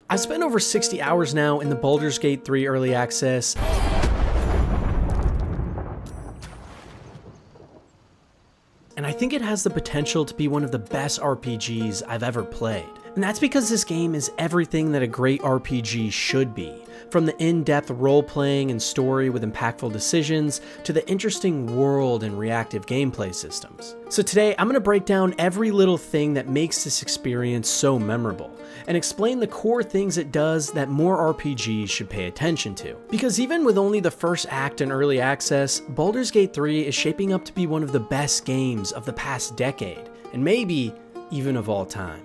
I've spent over 60 hours now in the Baldur's Gate 3 early access. And I think it has the potential to be one of the best RPGs I've ever played. And that's because this game is everything that a great RPG should be. From the in-depth role-playing and story with impactful decisions, to the interesting world and reactive gameplay systems. So today, I'm going to break down every little thing that makes this experience so memorable, and explain the core things it does that more RPGs should pay attention to. Because even with only the first act in early access, Baldur's Gate 3 is shaping up to be one of the best games of the past decade, and maybe even of all time.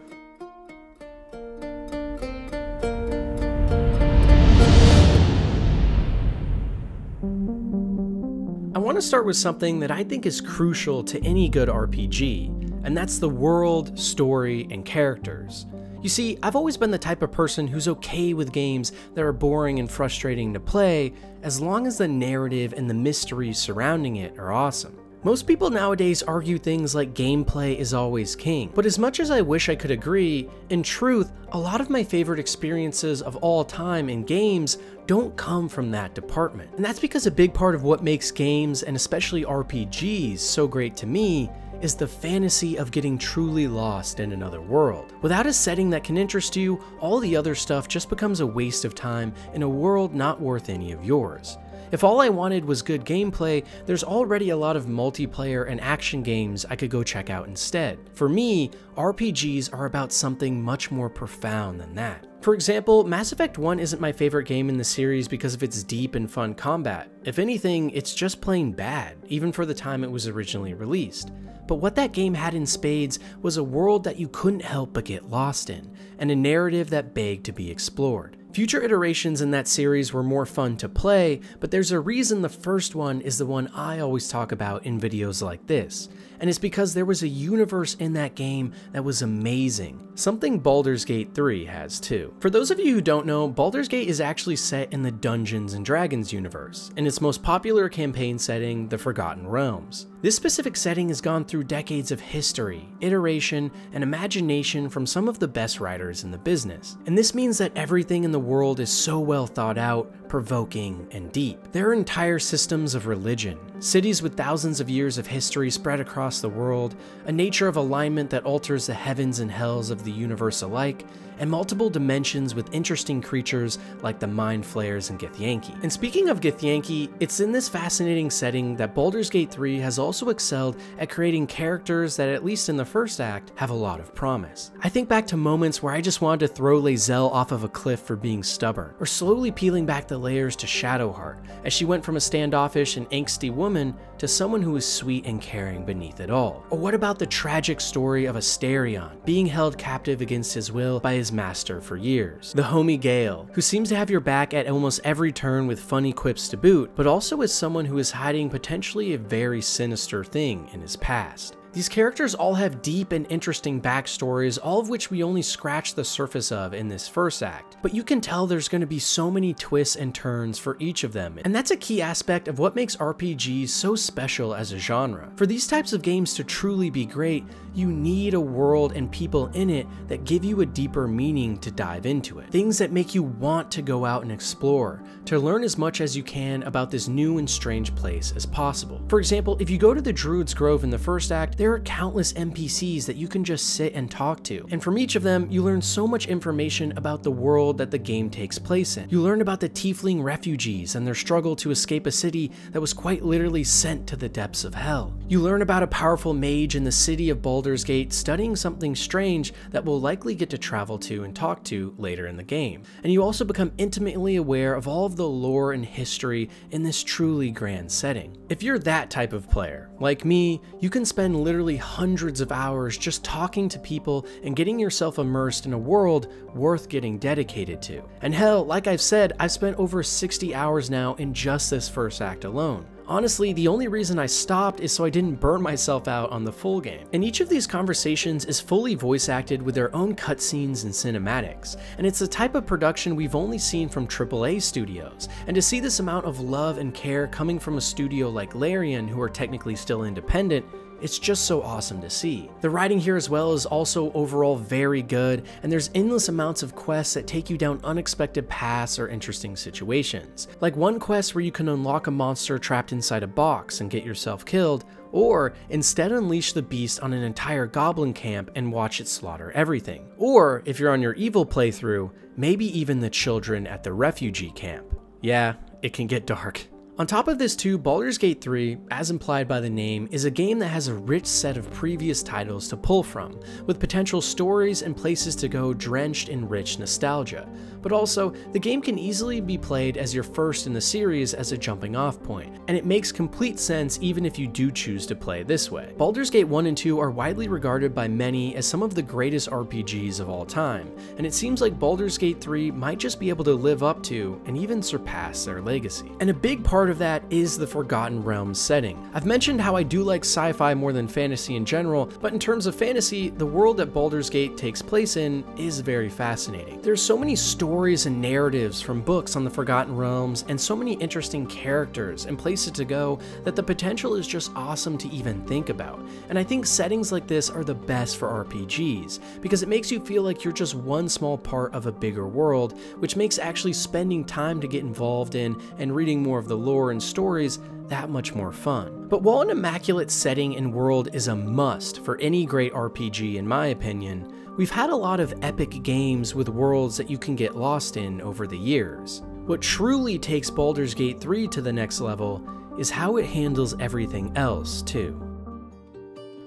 I want to start with something that I think is crucial to any good RPG, and that's the world, story, and characters. You see, I've always been the type of person who's okay with games that are boring and frustrating to play, as long as the narrative and the mystery surrounding it are awesome. Most people nowadays argue things like gameplay is always king, but as much as I wish I could agree, in truth, a lot of my favorite experiences of all time in games don't come from that department. And that's because a big part of what makes games, and especially RPGs, so great to me is the fantasy of getting truly lost in another world. Without a setting that can interest you, all the other stuff just becomes a waste of time in a world not worth any of yours. If all I wanted was good gameplay, there's already a lot of multiplayer and action games I could go check out instead. For me, RPGs are about something much more profound than that. For example, Mass Effect 1 isn't my favorite game in the series because of its deep and fun combat. If anything, it's just plain bad, even for the time it was originally released. But what that game had in spades was a world that you couldn't help but get lost in, and a narrative that begged to be explored. Future iterations in that series were more fun to play, but there's a reason the first one is the one I always talk about in videos like this, and it's because there was a universe in that game that was amazing, something Baldur's Gate 3 has too. For those of you who don't know, Baldur's Gate is actually set in the Dungeons & Dragons universe, in its most popular campaign setting, the Forgotten Realms. This specific setting has gone through decades of history, iteration, and imagination from some of the best writers in the business. And this means that everything in the world is so well thought out, provoking, and deep. There are entire systems of religion, cities with thousands of years of history spread across the world, a nature of alignment that alters the heavens and hells of the universe alike, and multiple dimensions with interesting creatures like the Mind Flayers and Githyanki. And speaking of Githyanki, it's in this fascinating setting that Baldur's Gate 3 has also excelled at creating characters that, at least in the first act, have a lot of promise. I think back to moments where I just wanted to throw Lae'zel off of a cliff for being stubborn, or slowly peeling back the layers to Shadowheart, as she went from a standoffish and angsty woman to someone who was sweet and caring beneath it all. Or what about the tragic story of Asterion, being held captive against his will by his master for years? The homie Gale, who seems to have your back at almost every turn with funny quips to boot, but also is someone who is hiding potentially a very sinister thing in his past. These characters all have deep and interesting backstories, all of which we only scratch the surface of in this first act, but you can tell there's going to be so many twists and turns for each of them, and that's a key aspect of what makes RPGs so special as a genre. For these types of games to truly be great, you need a world and people in it that give you a deeper meaning to dive into it. Things that make you want to go out and explore, to learn as much as you can about this new and strange place as possible. For example, if you go to the Druid's Grove in the first act, there are countless NPCs that you can just sit and talk to. And from each of them, you learn so much information about the world that the game takes place in. You learn about the Tiefling refugees and their struggle to escape a city that was quite literally sent to the depths of hell. You learn about a powerful mage in the city of Baldur's Gate studying something strange that we'll likely get to travel to and talk to later in the game. And you also become intimately aware of all of the lore and history in this truly grand setting. If you're that type of player, like me, you can spend literally hundreds of hours just talking to people and getting yourself immersed in a world worth getting dedicated to. And hell, like I've said, I've spent over 60 hours now in just this first act alone. Honestly, the only reason I stopped is so I didn't burn myself out on the full game. And each of these conversations is fully voice acted with their own cutscenes and cinematics, and it's the type of production we've only seen from AAA studios. And to see this amount of love and care coming from a studio like Larian, who are technically still independent, It's just so awesome to see. The writing here as well is also overall very good, and there's endless amounts of quests that take you down unexpected paths or interesting situations. Like one quest where you can unlock a monster trapped inside a box and get yourself killed, or instead unleash the beast on an entire goblin camp and watch it slaughter everything. Or, if you're on your evil playthrough, maybe even the children at the refugee camp. Yeah, it can get dark. On top of this too, Baldur's Gate 3, as implied by the name, is a game that has a rich set of previous titles to pull from, with potential stories and places to go drenched in rich nostalgia. But also, the game can easily be played as your first in the series as a jumping off point, and it makes complete sense even if you do choose to play this way. Baldur's Gate 1 and 2 are widely regarded by many as some of the greatest RPGs of all time, and it seems like Baldur's Gate 3 might just be able to live up to and even surpass their legacy. And a big part of that is the Forgotten Realms setting. I've mentioned how I do like sci-fi more than fantasy in general, but in terms of fantasy, the world that Baldur's Gate takes place in is very fascinating. There's so many stories and narratives from books on the Forgotten Realms, and so many interesting characters and places to go that the potential is just awesome to even think about. And I think settings like this are the best for RPGs, because it makes you feel like you're just one small part of a bigger world, which makes actually spending time to get involved in and reading more of the lore and stories that much more fun. But while an immaculate setting and world is a must for any great RPG in my opinion, we've had a lot of epic games with worlds that you can get lost in over the years. What truly takes Baldur's Gate 3 to the next level is how it handles everything else too.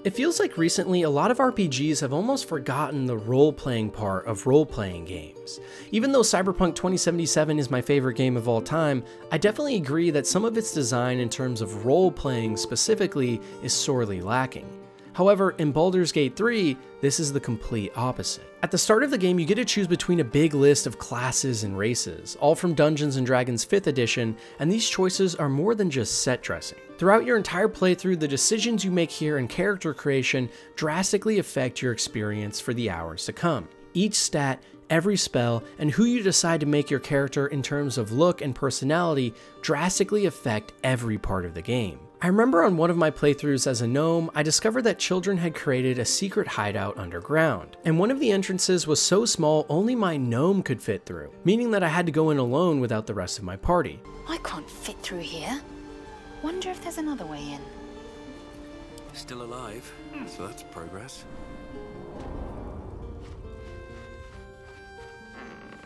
It feels like recently a lot of RPGs have almost forgotten the role-playing part of role-playing games. Even though Cyberpunk 2077 is my favorite game of all time, I definitely agree that some of its design in terms of role-playing specifically is sorely lacking. However, in Baldur's Gate 3, this is the complete opposite. At the start of the game, you get to choose between a big list of classes and races, all from Dungeons & Dragons 5th edition, and these choices are more than just set dressing. Throughout your entire playthrough, the decisions you make here in character creation drastically affect your experience for the hours to come. Each stat, every spell, and who you decide to make your character in terms of look and personality drastically affect every part of the game. I remember on one of my playthroughs as a gnome, I discovered that children had created a secret hideout underground, and one of the entrances was so small only my gnome could fit through, meaning that I had to go in alone without the rest of my party. I can't fit through here. Wonder if there's another way in. Still alive, so that's progress.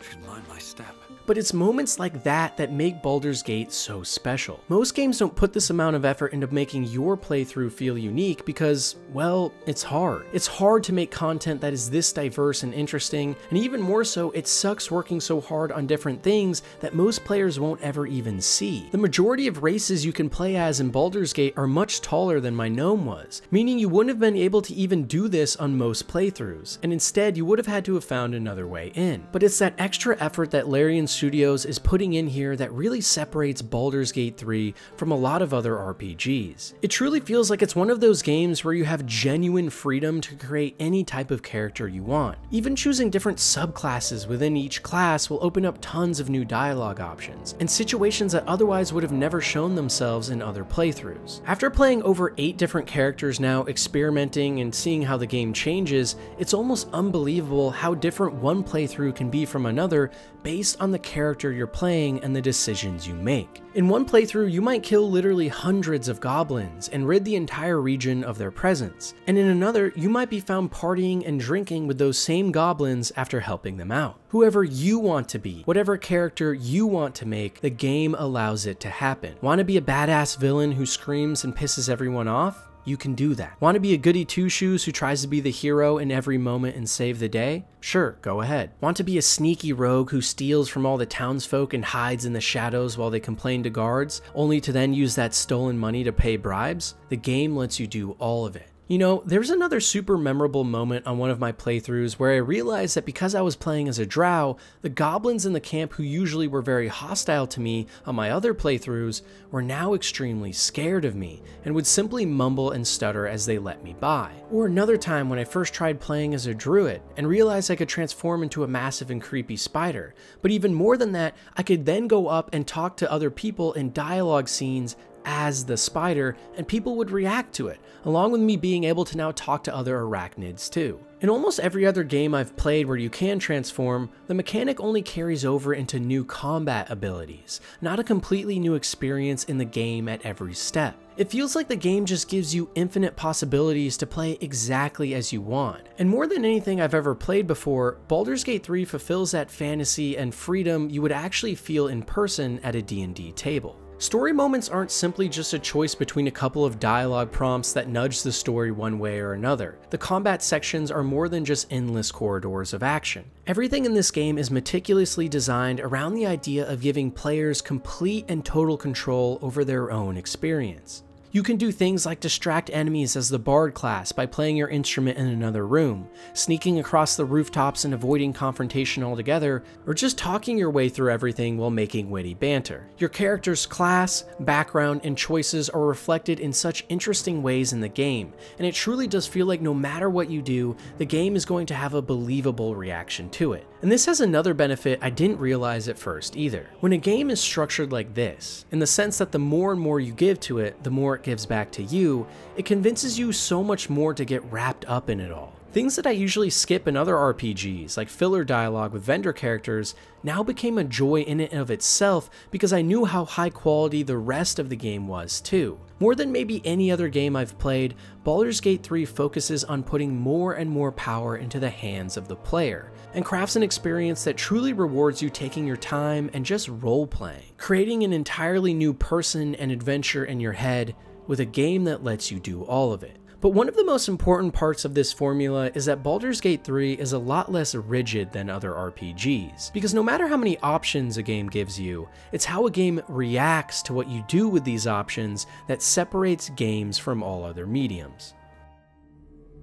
Should mind my step. But it's moments like that that make Baldur's Gate so special. Most games don't put this amount of effort into making your playthrough feel unique because, well, it's hard. It's hard to make content that is this diverse and interesting, and even more so, it sucks working so hard on different things that most players won't ever even see. The majority of races you can play as in Baldur's Gate are much taller than my gnome was, meaning you wouldn't have been able to even do this on most playthroughs, and instead you would have had to have found another way in. But it's that extra effort that Larian Studios is putting in here that really separates Baldur's Gate 3 from a lot of other RPGs. It truly feels like it's one of those games where you have genuine freedom to create any type of character you want. Even choosing different subclasses within each class will open up tons of new dialogue options, and situations that otherwise would have never shown themselves in other playthroughs. After playing over 8 different characters now, experimenting and seeing how the game changes, it's almost unbelievable how different one playthrough can be from another based on the character you're playing and the decisions you make. In one playthrough, you might kill literally hundreds of goblins and rid the entire region of their presence, and in another, you might be found partying and drinking with those same goblins after helping them out. Whoever you want to be, whatever character you want to make, the game allows it to happen. Want to be a badass villain who screams and pisses everyone off? You can do that. Want to be a goody two-shoes who tries to be the hero in every moment and save the day? Sure, go ahead. Want to be a sneaky rogue who steals from all the townsfolk and hides in the shadows while they complain to guards, only to then use that stolen money to pay bribes? The game lets you do all of it. You know, there's another super memorable moment on one of my playthroughs where I realized that because I was playing as a drow, the goblins in the camp who usually were very hostile to me on my other playthroughs were now extremely scared of me and would simply mumble and stutter as they let me by. Or another time when I first tried playing as a druid and realized I could transform into a massive and creepy spider. But even more than that, I could then go up and talk to other people in dialogue scenes as the spider and people would react to it, along with me being able to now talk to other arachnids too. In almost every other game I've played where you can transform, the mechanic only carries over into new combat abilities, not a completely new experience in the game at every step. It feels like the game just gives you infinite possibilities to play exactly as you want. And more than anything I've ever played before, Baldur's Gate 3 fulfills that fantasy and freedom you would actually feel in person at a D&D table. Story moments aren't simply just a choice between a couple of dialogue prompts that nudge the story one way or another. The combat sections are more than just endless corridors of action. Everything in this game is meticulously designed around the idea of giving players complete and total control over their own experience. You can do things like distract enemies as the Bard class by playing your instrument in another room, sneaking across the rooftops and avoiding confrontation altogether, or just talking your way through everything while making witty banter. Your character's class, background, and choices are reflected in such interesting ways in the game, and it truly does feel like no matter what you do, the game is going to have a believable reaction to it. And this has another benefit I didn't realize at first either. When a game is structured like this, in the sense that the more and more you give to it, the more it gives back to you, it convinces you so much more to get wrapped up in it all. Things that I usually skip in other RPGs, like filler dialogue with vendor characters, now became a joy in and of itself because I knew how high quality the rest of the game was too. More than maybe any other game I've played, Baldur's Gate 3 focuses on putting more and more power into the hands of the player, and crafts an experience that truly rewards you taking your time and just role-playing, creating an entirely new person and adventure in your head with a game that lets you do all of it. But one of the most important parts of this formula is that Baldur's Gate 3 is a lot less rigid than other RPGs, because no matter how many options a game gives you, it's how a game reacts to what you do with these options that separates games from all other mediums.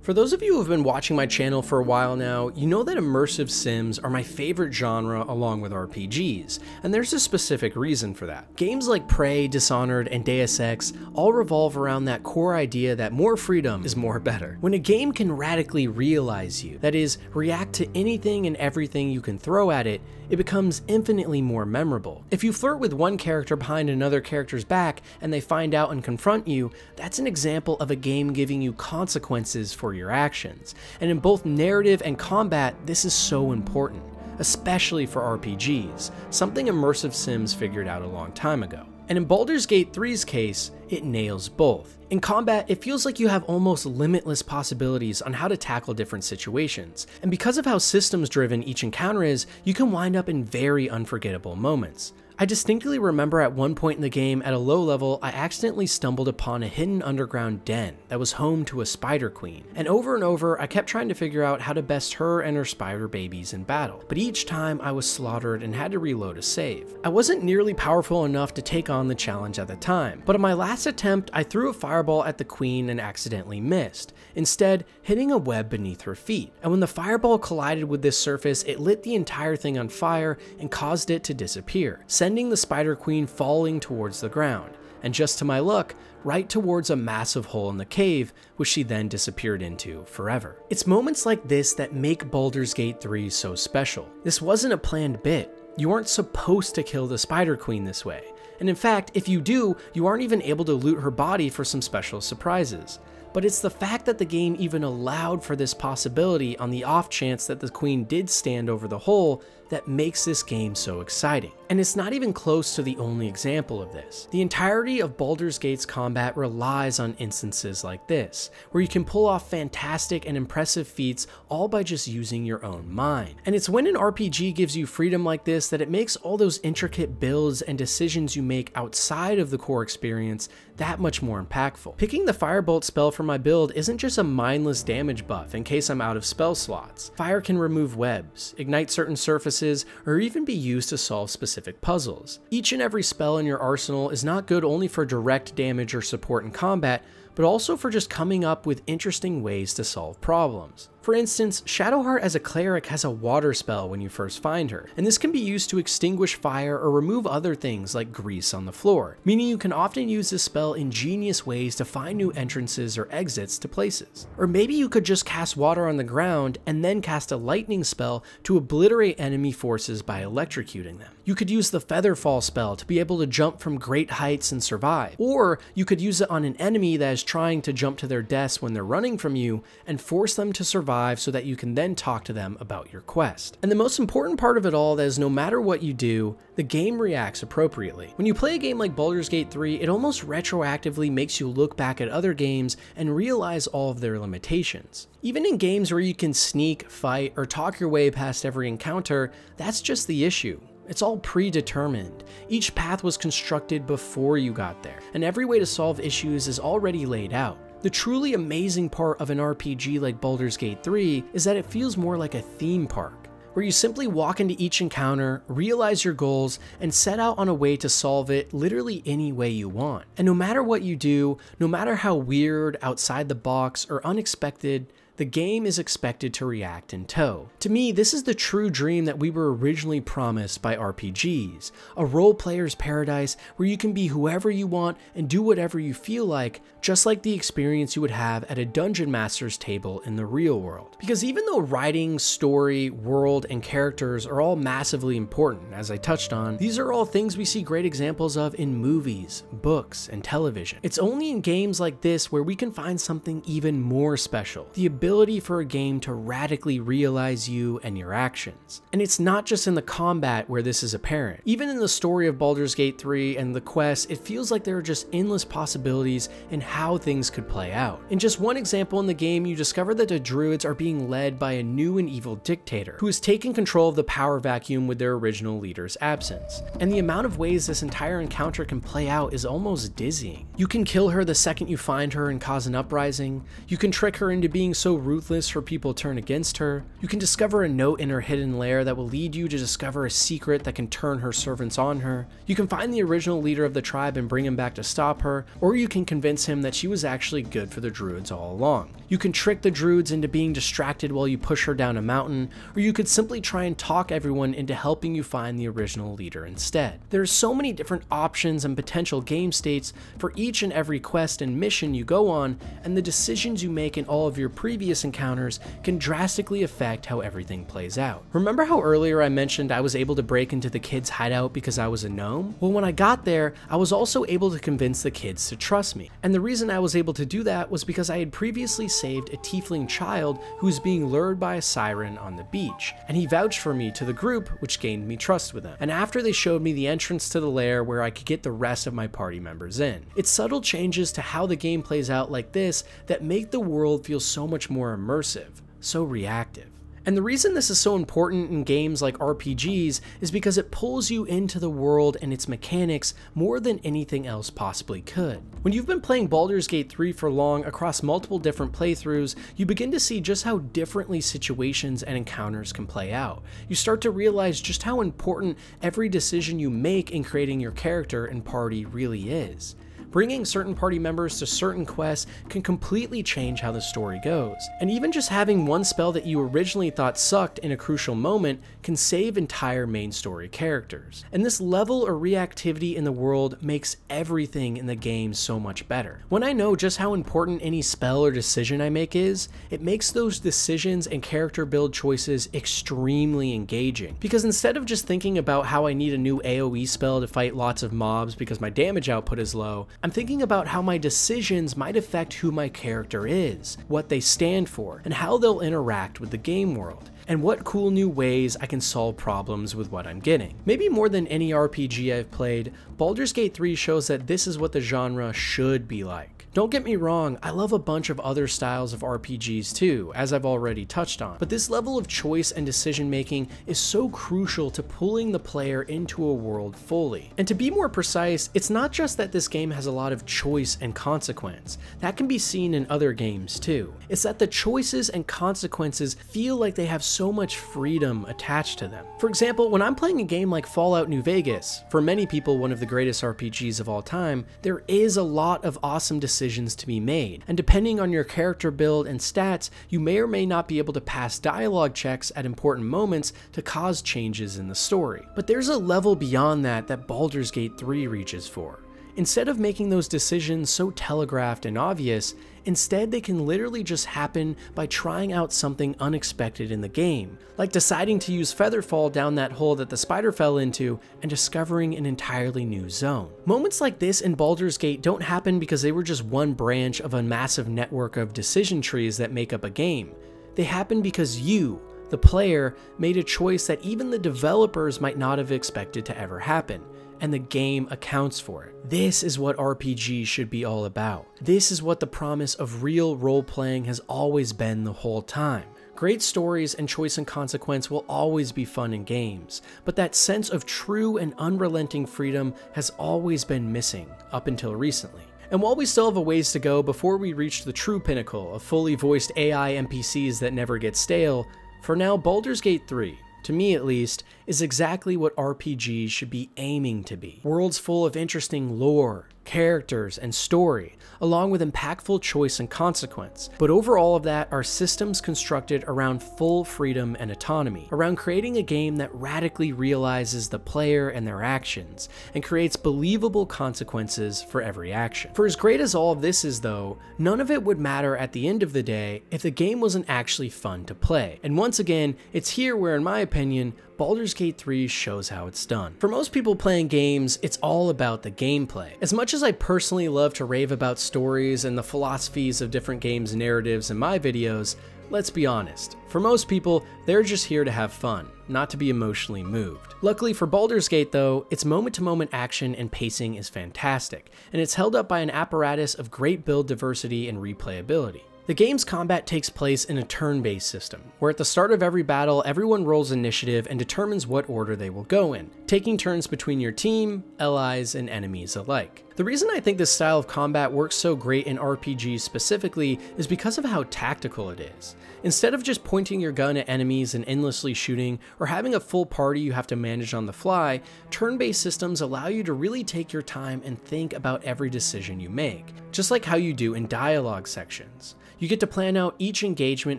For those of you who have been watching my channel for a while now, you know that immersive sims are my favorite genre along with RPGs, and there's a specific reason for that. Games like Prey, Dishonored, and Deus Ex all revolve around that core idea that more freedom is more better. When a game can radically realize you, that is, react to anything and everything you can throw at it, it becomes infinitely more memorable. If you flirt with one character behind another character's back and they find out and confront you, that's an example of a game giving you consequences for your actions. And in both narrative and combat, this is so important, especially for RPGs, something immersive sims figured out a long time ago. And in Baldur's Gate 3's case, it nails both. In combat, it feels like you have almost limitless possibilities on how to tackle different situations, and because of how systems-driven each encounter is, you can wind up in very unforgettable moments. I distinctly remember at one point in the game, at a low level, I accidentally stumbled upon a hidden underground den that was home to a spider queen, and over I kept trying to figure out how to best her and her spider babies in battle, but each time I was slaughtered and had to reload a save. I wasn't nearly powerful enough to take on the challenge at the time, but on my last attempt I threw a fireball at the queen and accidentally missed, instead hitting a web beneath her feet, and when the fireball collided with this surface, it lit the entire thing on fire and caused it to disappear, sending the Spider Queen falling towards the ground, and just to my luck, right towards a massive hole in the cave, which she then disappeared into forever. It's moments like this that make Baldur's Gate 3 so special. This wasn't a planned bit. You aren't supposed to kill the Spider Queen this way, and in fact, if you do, you aren't even able to loot her body for some special surprises. But it's the fact that the game even allowed for this possibility on the off chance that the queen did stand over the hole that makes this game so exciting. And it's not even close to the only example of this. The entirety of Baldur's Gate's combat relies on instances like this, where you can pull off fantastic and impressive feats all by just using your own mind. And it's when an RPG gives you freedom like this that it makes all those intricate builds and decisions you make outside of the core experience that much more impactful. Picking the Firebolt spell for my build isn't just a mindless damage buff in case I'm out of spell slots. Fire can remove webs, ignite certain surfaces, or even be used to solve specific puzzles. Each and every spell in your arsenal is not good only for direct damage or support in combat, but also for just coming up with interesting ways to solve problems. For instance, Shadowheart as a cleric has a water spell when you first find her, and this can be used to extinguish fire or remove other things like grease on the floor, meaning you can often use this spell in ingenious ways to find new entrances or exits to places. Or maybe you could just cast water on the ground and then cast a lightning spell to obliterate enemy forces by electrocuting them. You could use the Featherfall spell to be able to jump from great heights and survive, or you could use it on an enemy that is trying to jump to their deaths when they're running from you and force them to survive so that you can then talk to them about your quest. And the most important part of it all is no matter what you do, the game reacts appropriately. When you play a game like Baldur's Gate 3, it almost retroactively makes you look back at other games and realize all of their limitations. Even in games where you can sneak, fight, or talk your way past every encounter, that's just the issue. It's all predetermined. Each path was constructed before you got there, and every way to solve issues is already laid out. The truly amazing part of an RPG like Baldur's Gate 3 is that it feels more like a theme park, where you simply walk into each encounter, realize your goals, and set out on a way to solve it literally any way you want. And no matter what you do, no matter how weird, outside the box, or unexpected, the game is expected to react in tow. To me, this is the true dream that we were originally promised by RPGs, a role player's paradise where you can be whoever you want and do whatever you feel like, just like the experience you would have at a dungeon master's table in the real world. Because even though writing, story, world, and characters are all massively important, as I touched on, these are all things we see great examples of in movies, books, and television. It's only in games like this where we can find something even more special, the ability for a game to radically realize you and your actions. And it's not just in the combat where this is apparent. Even in the story of Baldur's Gate 3 and the quest, it feels like there are just endless possibilities in how things could play out. In just one example in the game, you discover that the druids are being led by a new and evil dictator who has taken control of the power vacuum with their original leader's absence. And the amount of ways this entire encounter can play out is almost dizzying. You can kill her the second you find her and cause an uprising. You can trick her into being so ruthless her people turn against her. You can discover a note in her hidden lair that will lead you to discover a secret that can turn her servants on her. You can find the original leader of the tribe and bring him back to stop her, or you can convince him that she was actually good for the druids all along. You can trick the druids into being distracted while you push her down a mountain, or you could simply try and talk everyone into helping you find the original leader instead. There are so many different options and potential game states for each and every quest and mission you go on, and the decisions you make in all of your previous encounters can drastically affect how everything plays out. Remember how earlier I mentioned I was able to break into the kids' hideout because I was a gnome? Well, when I got there, I was also able to convince the kids to trust me. And the reason I was able to do that was because I had previously saved a tiefling child who was being lured by a siren on the beach, and he vouched for me to the group, which gained me trust with him. And after they showed me the entrance to the lair where I could get the rest of my party members in. It's subtle changes to how the game plays out like this that make the world feel so much more immersive, so reactive. And the reason this is so important in games like RPGs is because it pulls you into the world and its mechanics more than anything else possibly could. When you've been playing Baldur's Gate 3 for long across multiple different playthroughs, you begin to see just how differently situations and encounters can play out. You start to realize just how important every decision you make in creating your character and party really is. Bringing certain party members to certain quests can completely change how the story goes. And even just having one spell that you originally thought sucked in a crucial moment can save entire main story characters. And this level or reactivity in the world makes everything in the game so much better. When I know just how important any spell or decision I make is, it makes those decisions and character build choices extremely engaging. Because instead of just thinking about how I need a new AoE spell to fight lots of mobs because my damage output is low, I'm thinking about how my decisions might affect who my character is, what they stand for, and how they'll interact with the game world, and what cool new ways I can solve problems with what I'm getting. Maybe more than any RPG I've played, Baldur's Gate 3 shows that this is what the genre should be like. Don't get me wrong, I love a bunch of other styles of RPGs too, as I've already touched on, but this level of choice and decision making is so crucial to pulling the player into a world fully. And to be more precise, it's not just that this game has a lot of choice and consequence. That can be seen in other games too. It's that the choices and consequences feel like they have so much freedom attached to them. For example, when I'm playing a game like Fallout New Vegas, for many people one of the greatest RPGs of all time, there is a lot of awesome decisions to be made, and depending on your character build and stats, you may or may not be able to pass dialogue checks at important moments to cause changes in the story. But there's a level beyond that Baldur's Gate 3 reaches for. Instead of making those decisions so telegraphed and obvious, instead they can literally just happen by trying out something unexpected in the game, like deciding to use Featherfall down that hole that the spider fell into and discovering an entirely new zone. Moments like this in Baldur's Gate don't happen because they were just one branch of a massive network of decision trees that make up a game. They happen because you, the player, made a choice that even the developers might not have expected to ever happen, and the game accounts for it. This is what RPGs should be all about. This is what the promise of real role-playing has always been the whole time. Great stories and choice and consequence will always be fun in games, but that sense of true and unrelenting freedom has always been missing, up until recently. And while we still have a ways to go before we reach the true pinnacle of fully voiced AI NPCs that never get stale, for now Baldur's Gate 3, to me at least, is exactly what RPGs should be aiming to be. Worlds full of interesting lore, characters, and story, along with impactful choice and consequence. But over all of that are systems constructed around full freedom and autonomy, around creating a game that radically realizes the player and their actions, and creates believable consequences for every action. For as great as all of this is though, none of it would matter at the end of the day if the game wasn't actually fun to play. And once again, it's here where, in my opinion, Baldur's Gate 3 shows how it's done. For most people playing games, it's all about the gameplay. As much as I personally love to rave about stories and the philosophies of different games' narratives in my videos, let's be honest, for most people, they're just here to have fun, not to be emotionally moved. Luckily for Baldur's Gate though, its moment-to-moment action and pacing is fantastic, and it's held up by an apparatus of great build diversity and replayability. The game's combat takes place in a turn-based system, where at the start of every battle, everyone rolls initiative and determines what order they will go in, taking turns between your team, allies, and enemies alike. The reason I think this style of combat works so great in RPGs specifically is because of how tactical it is. Instead of just pointing your gun at enemies and endlessly shooting, or having a full party you have to manage on the fly, turn-based systems allow you to really take your time and think about every decision you make, just like how you do in dialogue sections. You get to plan out each engagement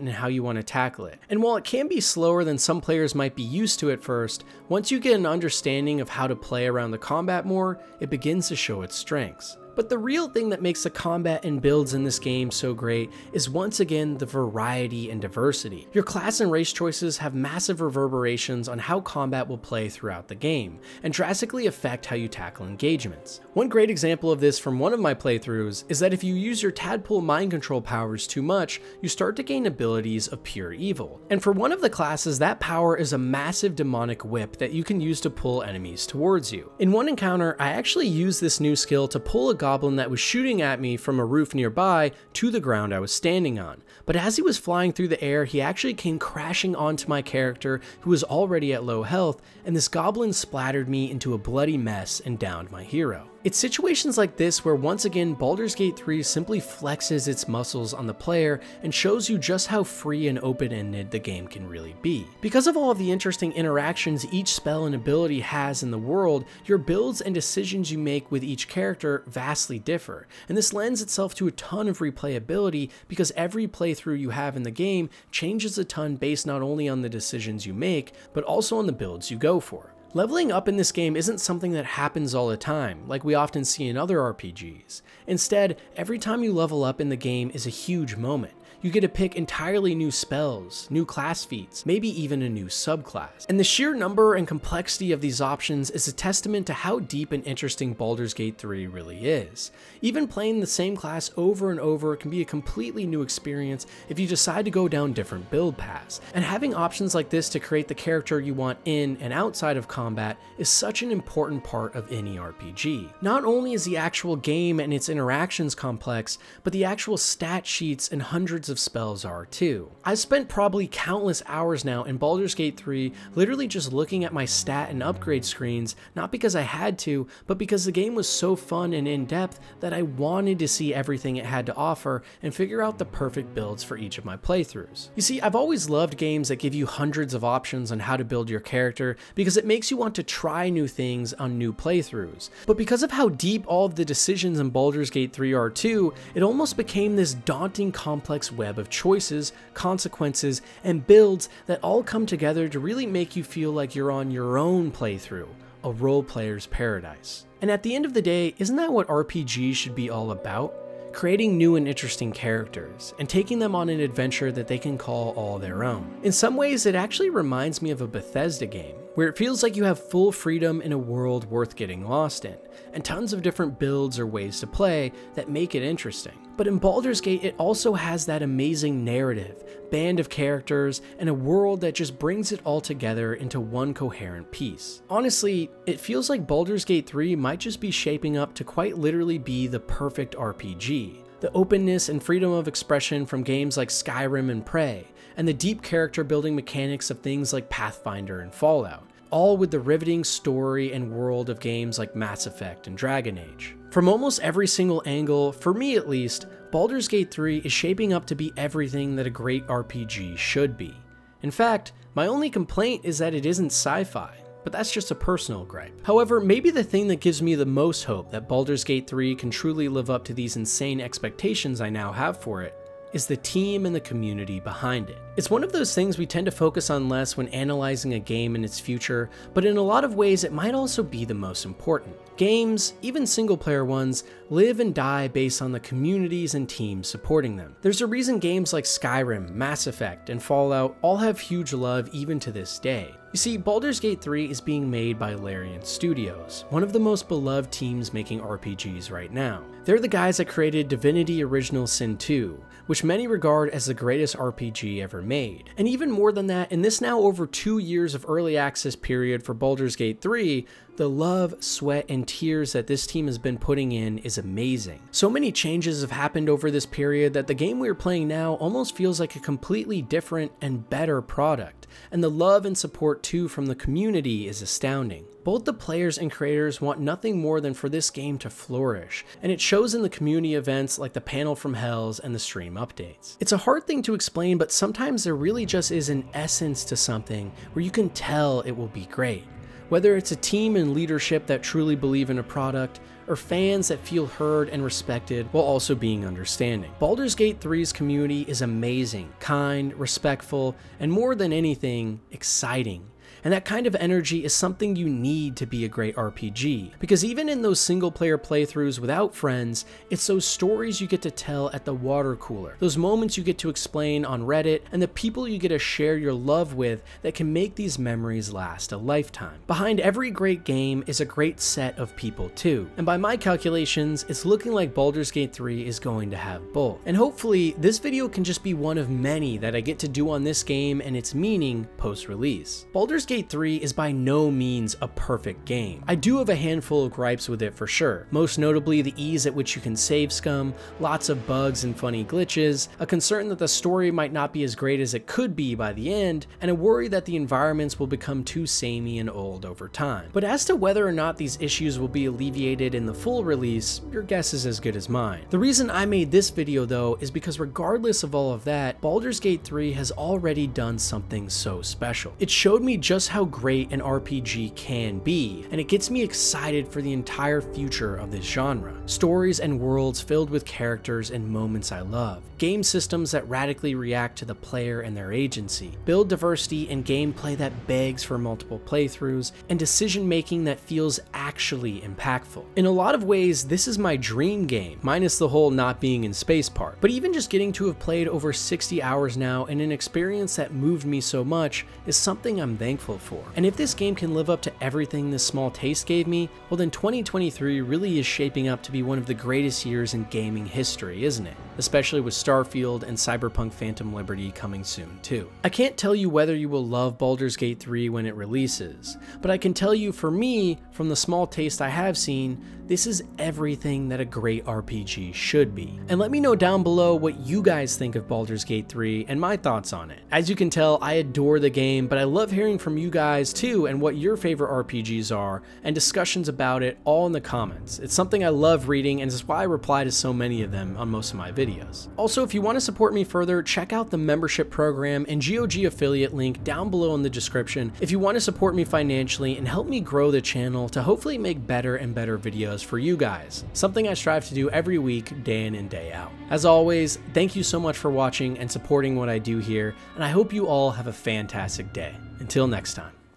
and how you want to tackle it. And while it can be slower than some players might be used to at first, once you get an understanding of how to play around the combat more, it begins to show its strengths. But the real thing that makes the combat and builds in this game so great is once again the variety and diversity. Your class and race choices have massive reverberations on how combat will play throughout the game, and drastically affect how you tackle engagements. One great example of this from one of my playthroughs is that if you use your tadpole mind control powers too much, you start to gain abilities of pure evil. And for one of the classes, that power is a massive demonic whip that you can use to pull enemies towards you. In one encounter, I actually used this new skill to pull a goblin that was shooting at me from a roof nearby to the ground I was standing on. But as he was flying through the air, he actually came crashing onto my character who was already at low health, and this goblin splattered me into a bloody mess and downed my hero. It's situations like this where once again Baldur's Gate 3 simply flexes its muscles on the player and shows you just how free and open-ended the game can really be. Because of all of the interesting interactions each spell and ability has in the world, your builds and decisions you make with each character vastly differ, and this lends itself to a ton of replayability because every playthrough you have in the game changes a ton based not only on the decisions you make, but also on the builds you go for. Leveling up in this game isn't something that happens all the time, like we often see in other RPGs. Instead, every time you level up in the game is a huge moment. You get to pick entirely new spells, new class feats, maybe even a new subclass. And the sheer number and complexity of these options is a testament to how deep and interesting Baldur's Gate 3 really is. Even playing the same class over and over can be a completely new experience if you decide to go down different build paths. And having options like this to create the character you want in and outside of combat is such an important part of any RPG. Not only is the actual game and its interactions complex, but the actual stat sheets and hundreds hundreds of spells are too. I've spent probably countless hours now in Baldur's Gate 3 literally just looking at my stat and upgrade screens, not because I had to, but because the game was so fun and in-depth that I wanted to see everything it had to offer and figure out the perfect builds for each of my playthroughs. You see, I've always loved games that give you hundreds of options on how to build your character because it makes you want to try new things on new playthroughs. But because of how deep all of the decisions in Baldur's Gate 3 are too, it almost became this daunting complex web of choices, consequences, and builds that all come together to really make you feel like you're on your own playthrough, a role player's paradise. And at the end of the day, isn't that what RPGs should be all about? Creating new and interesting characters, and taking them on an adventure that they can call all their own. In some ways, it actually reminds me of a Bethesda game, where it feels like you have full freedom in a world worth getting lost in, and tons of different builds or ways to play that make it interesting. But in Baldur's Gate, it also has that amazing narrative, band of characters, and a world that just brings it all together into one coherent piece. Honestly, it feels like Baldur's Gate 3 might just be shaping up to quite literally be the perfect RPG. The openness and freedom of expression from games like Skyrim and Prey, and the deep character building mechanics of things like Pathfinder and Fallout, all with the riveting story and world of games like Mass Effect and Dragon Age. From almost every single angle, for me at least, Baldur's Gate 3 is shaping up to be everything that a great RPG should be. In fact, my only complaint is that it isn't sci-fi, but that's just a personal gripe. However, maybe the thing that gives me the most hope that Baldur's Gate 3 can truly live up to these insane expectations I now have for it is the team and the community behind it. It's one of those things we tend to focus on less when analyzing a game and its future, but in a lot of ways it might also be the most important. Games, even single-player ones, live and die based on the communities and teams supporting them. There's a reason games like Skyrim, Mass Effect, and Fallout all have huge love even to this day. You see, Baldur's Gate 3 is being made by Larian Studios, one of the most beloved teams making RPGs right now. They're the guys that created Divinity Original Sin 2, which many regard as the greatest RPG ever made. And even more than that, in this now over 2 years of early access period for Baldur's Gate 3, the love, sweat, and tears that this team has been putting in is amazing. So many changes have happened over this period that the game we are playing now almost feels like a completely different and better product, and the love and support too from the community is astounding. Both the players and creators want nothing more than for this game to flourish, and it shows in the community events like the Panel from Hells and the stream updates. It's a hard thing to explain, but sometimes there really just is an essence to something where you can tell it will be great. Whether it's a team and leadership that truly believe in a product, or fans that feel heard and respected while also being understanding. Baldur's Gate 3's community is amazing, kind, respectful, and more than anything, exciting. And that kind of energy is something you need to be a great RPG, because even in those single player playthroughs without friends, it's those stories you get to tell at the water cooler, those moments you get to explain on Reddit, and the people you get to share your love with that can make these memories last a lifetime. Behind every great game is a great set of people too, and by my calculations, it's looking like Baldur's Gate 3 is going to have both. And hopefully, this video can just be one of many that I get to do on this game and its meaning post-release. Baldur's Gate 3 is by no means a perfect game. I do have a handful of gripes with it for sure, most notably the ease at which you can save scum, lots of bugs and funny glitches, a concern that the story might not be as great as it could be by the end, and a worry that the environments will become too samey and old over time. But as to whether or not these issues will be alleviated in the full release, your guess is as good as mine. The reason I made this video though is because regardless of all of that, Baldur's Gate 3 has already done something so special. It showed me just how great an RPG can be, and it gets me excited for the entire future of this genre. Stories and worlds filled with characters and moments I love. Game systems that radically react to the player and their agency. Build diversity and gameplay that begs for multiple playthroughs, and decision making that feels actually impactful. In a lot of ways, this is my dream game, minus the whole not being in space part. But even just getting to have played over 60 hours now in an experience that moved me so much is something I'm thankful for. And if this game can live up to everything this small taste gave me, well then 2023 really is shaping up to be one of the greatest years in gaming history, isn't it? especially with Starfield and Cyberpunk Phantom Liberty coming soon too. I can't tell you whether you will love Baldur's Gate 3 when it releases, but I can tell you for me, from the small taste I have seen, this is everything that a great RPG should be. And let me know down below what you guys think of Baldur's Gate 3 and my thoughts on it. As you can tell, I adore the game, but I love hearing from you guys too and what your favorite RPGs are and discussions about it all in the comments. It's something I love reading and it's why I reply to so many of them on most of my videos. Also, if you want to support me further, check out the membership program and GOG affiliate link down below in the description if you want to support me financially and help me grow the channel to hopefully make better and better videos for you guys, something I strive to do every week, day in and day out. As always, thank you so much for watching and supporting what I do here, and I hope you all have a fantastic day. Until next time.